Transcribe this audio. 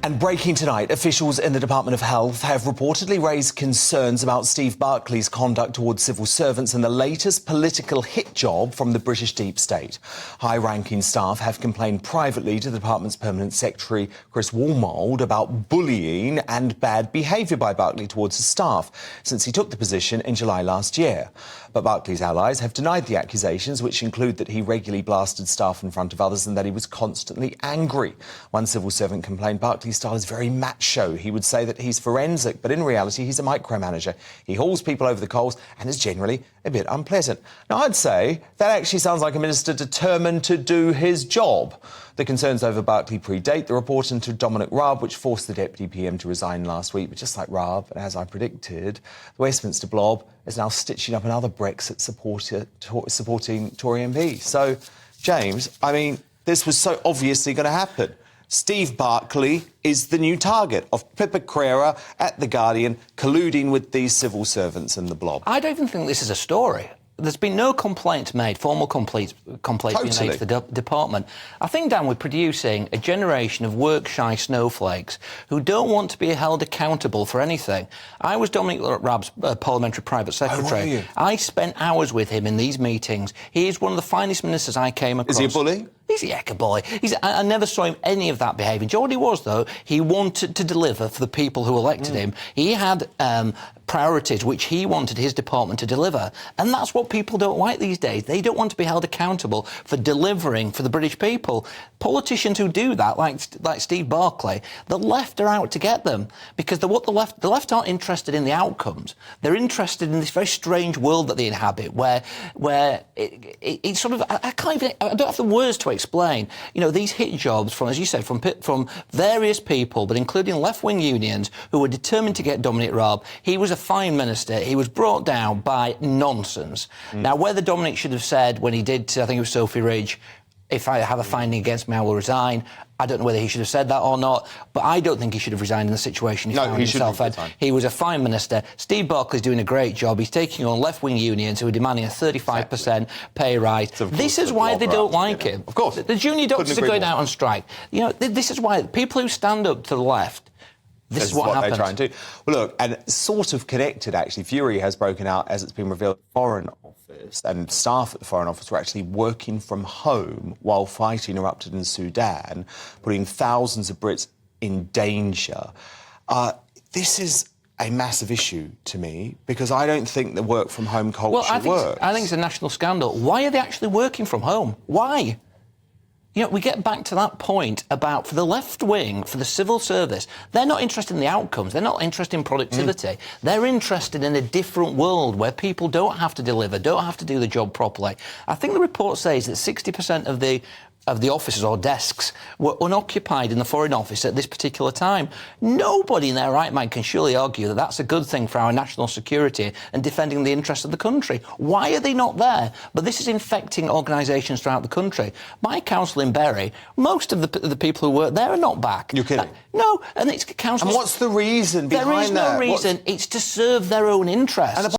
And breaking tonight, officials in the Department of Health have reportedly raised concerns about Steve Barclay's conduct towards civil servants and the latest political hit job from the British deep state. High-ranking staff have complained privately to the department's permanent secretary, Chris Walmold, about bullying and bad behaviour by Barclay towards his staff since he took the position in July last year. But Barclay's allies have denied the accusations, which include that he regularly blasted staff in front of others and that he was constantly angry. One civil servant complained Barclay's style is very macho. He would say that he's forensic, but in reality he's a micromanager. He hauls people over the coals and is generally a bit unpleasant. Now, I'd say that actually sounds like a minister determined to do his job. The concerns over Barclay predate the report into Dominic Raab, which forced the Deputy PM to resign last week. But just like Raab, and as I predicted, the Westminster blob is now stitching up another Brexit supporting Tory MP. So, James, I mean, this was so obviously going to happen. Steve Barclay is the new target of Pippa Crerar at The Guardian, colluding with these civil servants in the blob. I don't even think this is a story. There's been no complaints made, formal complaints being made to the department. I think, Dan, we're producing a generation of work-shy snowflakes who don't want to be held accountable for anything. I was Dominic Raab's parliamentary private secretary. Oh, were you? I spent hours with him in these meetings. He is one of the finest ministers I came across. Is he a bully? He's a yakka boy. I never saw him any of that behaviour. Do you know what he was, though? He wanted to deliver for the people who elected him. He had priorities which he wanted his department to deliver. And that's what people don't like these days. They don't want to be held accountable for delivering for the British people. Politicians who do that, like Steve Barclay, the left are out to get them. Because the left aren't interested in the outcomes. They're interested in this very strange world that they inhabit, where it's sort of... I don't have the words to explain. You know, these hit jobs from, as you said, from various people, but including left-wing unions who were determined to get Dominic Raab. He was a fine minister. He was brought down by nonsense. Now, whether Dominic should have said when he did, I think it was Sophie Ridge, if I have a finding against me, I will resign. I don't know whether he should have said that or not, but I don't think he should have resigned in the situation he found himself in. He was a fine minister. Steve Barclay's doing a great job. He's taking on left-wing unions who are demanding a 35% pay rise. This is why they don't like him. Of course. The junior doctors are going out on strike. You know, this is why people who stand up to the left, this is what happens. They're trying to do. Well, look, and sort of connected, actually, fury has broken out, as it's been revealed, Foreign Office and staff at the Foreign Office were actually working from home while fighting erupted in Sudan, putting thousands of Brits in danger. This is a massive issue to me, because I don't think the work-from-home culture works. I think it's a national scandal. Why are they actually working from home? Why? You know, we get back to that point about, for the left wing, for the civil service, they're not interested in the outcomes. They're not interested in productivity. They're interested in a different world where people don't have to deliver, don't have to do the job properly. I think the report says that 60% of the offices or desks were unoccupied in the Foreign Office at this particular time. Nobody in their right mind can surely argue that that's a good thing for our national security and defending the interests of the country. Why are they not there? But this is infecting organisations throughout the country. My council in Bury, most of the people who work there are not back. You're kidding? No, and it's council. And what's the reason behind that? There is no reason. It's to serve their own interests. And